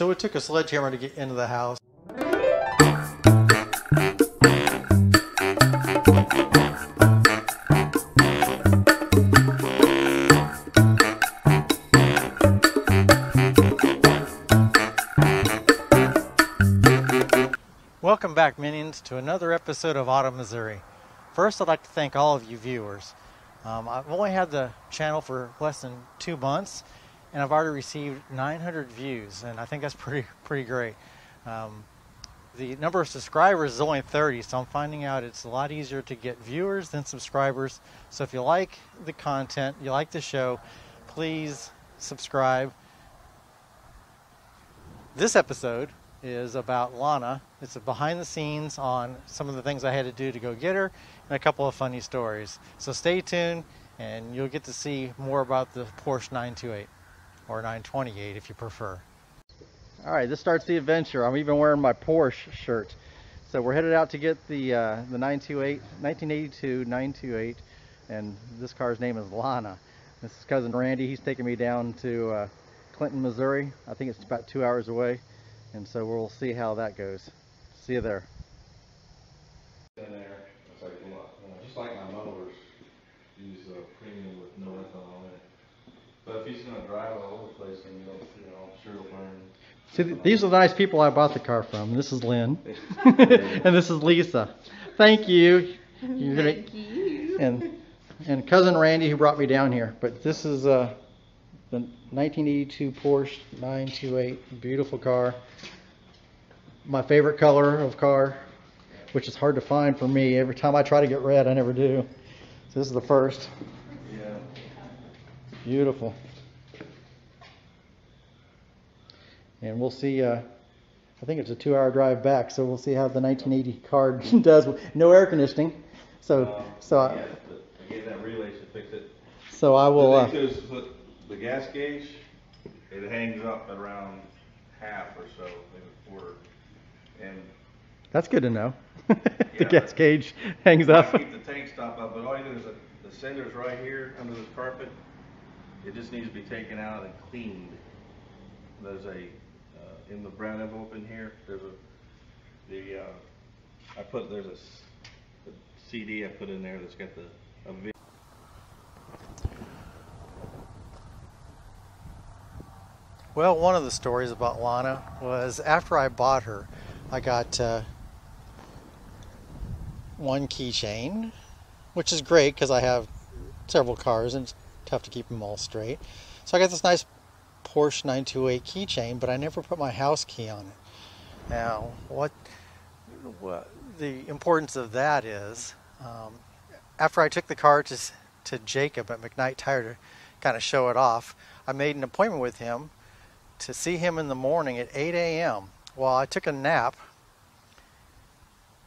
So it took a sledgehammer to get into the house. Welcome back, minions, to another episode of Automisery. First, I'd like to thank all of you viewers. I've only had the channel for less than 2 months, and I've already received 900 views, and I think that's pretty great. The number of subscribers is only 30, so I'm finding out it's a lot easier to get viewers than subscribers. So if you like the content, you like the show, please subscribe. This episode is about Lana. It's a behind the scenes on some of the things I had to do to go get her and a couple of funny stories. So stay tuned and you'll get to see more about the Porsche 928 or 928 if you prefer. All right, this starts the adventure. I'm even wearing my Porsche shirt. So we're headed out to get the 928, 1982 928, and this car's name is Lana. This is cousin Randy. He's taking me down to Clinton, Missouri. I think it's about 2 hours away. And so we'll see how that goes. See you there. In there, it's like, just like my motors, use premium with no ethanol in it. But if he's going to drive all over the place, then you don't, sure he'll burn. See, these are the nice people I bought the car from. This is Lynn, and this is Lisa. Thank you. Thank you. And cousin Randy who brought me down here. But this is the 1982 Porsche 928, beautiful car. My favorite color of car, which is hard to find for me. Every time I try to get red, I never do. So this is the first. Yeah. Beautiful. And we'll see, I think it's a 2-hour drive back, so we'll see how the 1980 car does. No air conditioning. So I gave that relay to fix it. So I will... The gas gauge, it hangs up at around half or so, maybe a quarter. And that's good to know. The gas gauge hangs up. I keep the tank stop up, but all you do is the cinder's right here under this carpet. It just needs to be taken out and cleaned. There's a in the brown envelope in here. There's there's a CD I put in there that's got a video. Well, one of the stories about Lana was after I bought her, I got one keychain, which is great because I have several cars and it's tough to keep them all straight. So I got this nice Porsche 928 keychain, but I never put my house key on it. Now, what the importance of that is, after I took the car to Jacob at McKnight Tire to kind of show it off, I made an appointment with him to see him in the morning at 8 a.m. Well, I took a nap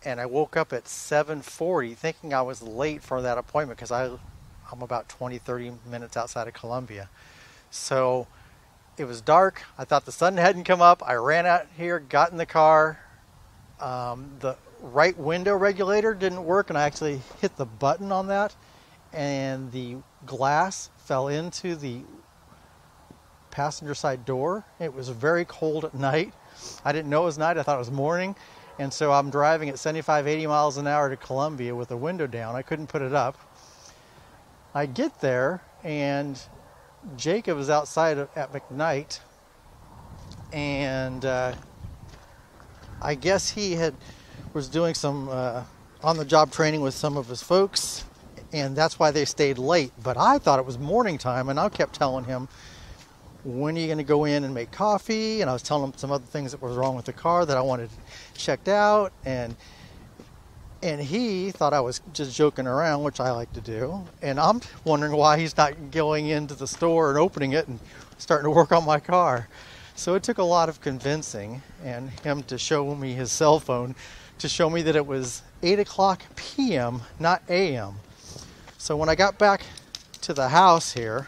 and I woke up at 7:40 thinking I was late for that appointment because I'm about 20-30 minutes outside of Columbia. So it was dark. I thought the sun hadn't come up. I ran out here, got in the car. The right window regulator didn't work and I actually hit the button on that and the glass fell into the passenger side door. It was very cold at night. I didn't know it was night. I thought it was morning. And so I'm driving at 75-80 miles an hour to Columbia with the window down. I couldn't put it up. I get there and Jacob is outside at McKnight and I guess he was doing some on-the-job training with some of his folks and that's why they stayed late. But I thought it was morning time and I kept telling him, when are you going to go in and make coffee? And I was telling him some other things that was wrong with the car that I wanted checked out. And he thought I was just joking around, which I like to do. And I'm wondering why he's not going into the store and opening it and starting to work on my car. So it took a lot of convincing and him to show me his cell phone to show me that it was 8 o'clock p.m., not a.m. So when I got back to the house here,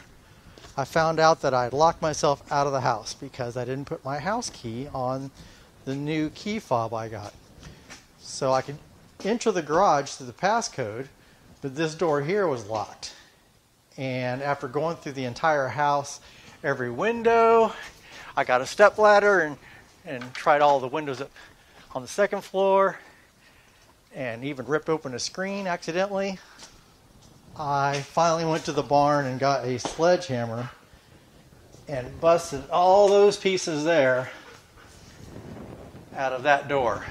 I found out that I'd locked myself out of the house because I didn't put my house key on the new key fob I got. So I could enter the garage through the passcode, but this door here was locked. And after going through the entire house, every window, I got a step ladder and and tried all the windows on the second floor and even ripped open a screen accidentally. I finally went to the barn and got a sledgehammer and busted all those pieces there out of that door.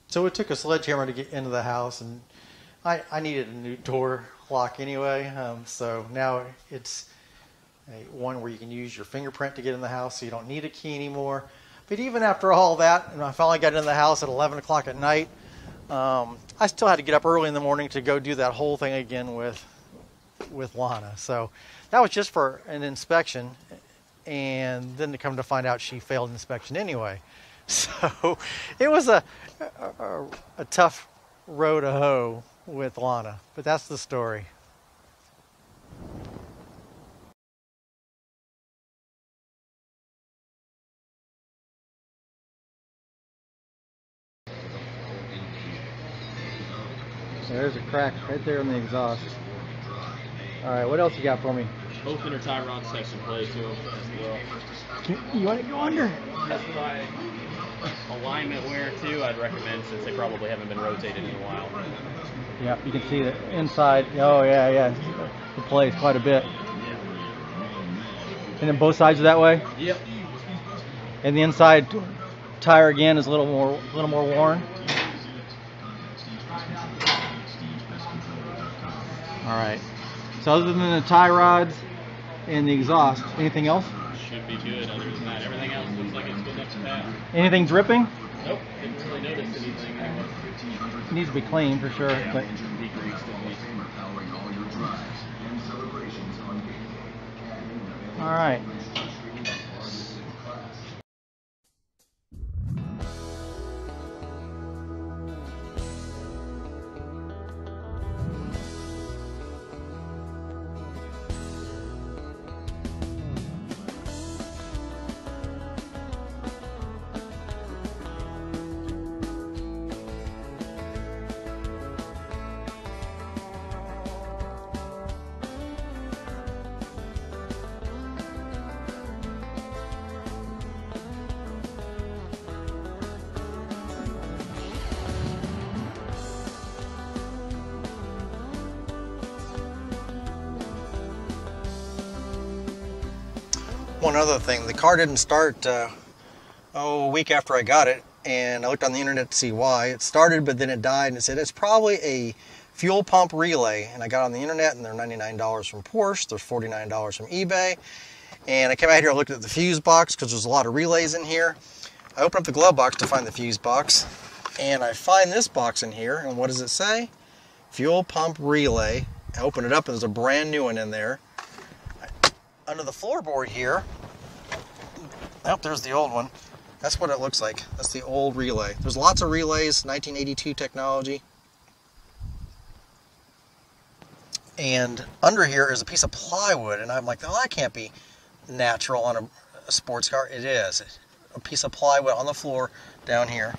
So it took a sledgehammer to get into the house, and I needed a new door lock anyway, so now it's one where you can use your fingerprint to get in the house, so you don't need a key anymore. But even after all that, and I finally got into the house at 11 o'clock at night, I still had to get up early in the morning to go do that whole thing again with Lana. So that was just for an inspection, and then to come to find out she failed inspection anyway. So it was a tough row to hoe with Lana, but that's the story. There's a crack right there in the exhaust. All right, what else you got for me? Both inner tie rods have some play to them as well. You want to go under? Specify alignment wear too, I'd recommend, since they probably haven't been rotated in a while. Yeah, you can see the inside. Oh yeah, the plays quite a bit. Yeah. And then both sides are that way. Yep. And the inside tire again is a little more worn. All right. So other than the tie rods and the exhaust, anything else? Should be good. Other than that, everything else looks like it's good enough to pass. Anything dripping? Nope, didn't really notice anything. It needs to be clean for sure. Yeah, But degreased at least. all right. One other thing, the car didn't start a week after I got it, and I looked on the internet to see why. It started, but then it died, and it said it's probably a fuel pump relay. And I got on the internet, and they're $99 from Porsche, they're $49 from eBay. And I came out here and looked at the fuse box because there's a lot of relays in here. I opened up the glove box to find the fuse box, and I find this box in here, and what does it say? Fuel pump relay. I open it up, and there's a brand new one in there. Under the floorboard here, oh, there's the old one. That's what it looks like. That's the old relay. There's lots of relays, 1982 technology. And under here is a piece of plywood, and I'm like, oh, that can't be natural on a sports car. It is. A piece of plywood on the floor down here.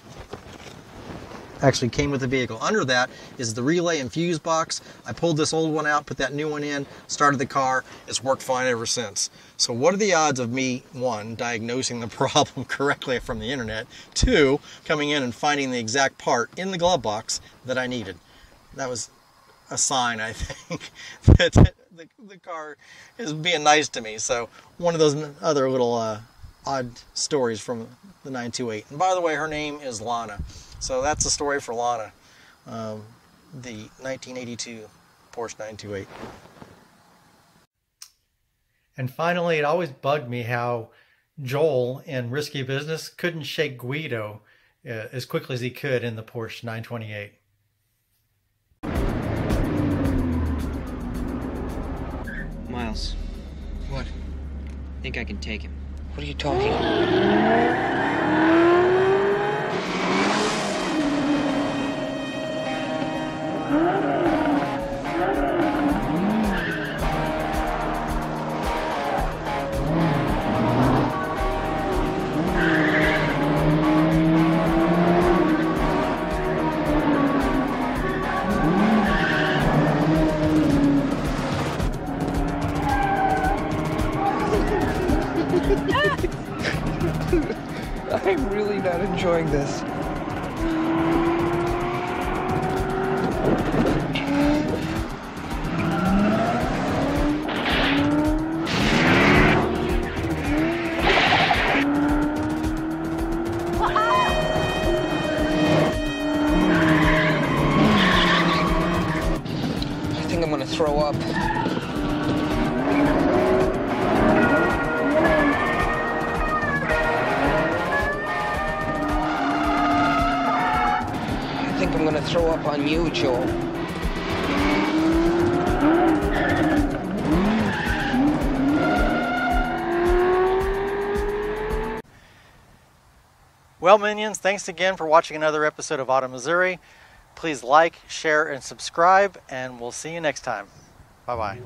Actually came with the vehicle. Under that is the relay and fuse box. I pulled this old one out, put that new one in, started the car. It's worked fine ever since. So what are the odds of me, one, diagnosing the problem correctly from the internet, two, coming in and finding the exact part in the glove box that I needed? That was a sign, I think, that the car is being nice to me. So one of those other little odd stories from the 928. And by the way, her name is Lana. So that's the story for Lana, the 1982 Porsche 928. And finally, it always bugged me how Joel in Risky Business couldn't shake Guido as quickly as he could in the Porsche 928. Miles. What? I think I can take him. What are you talking about? I'm really not enjoying this. I think I'm gonna throw up. I think I'm gonna throw up on you, Joel. Well, Minions, thanks again for watching another episode of Automisery. Please like, share, and subscribe, and we'll see you next time. Bye-bye.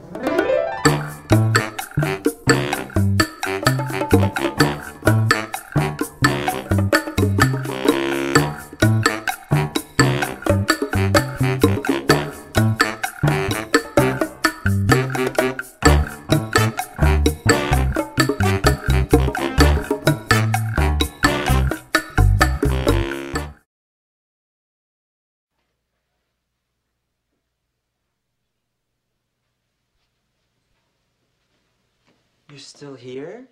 You're still here?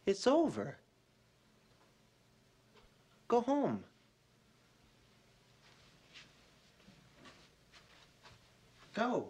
It's over. Go home. Go.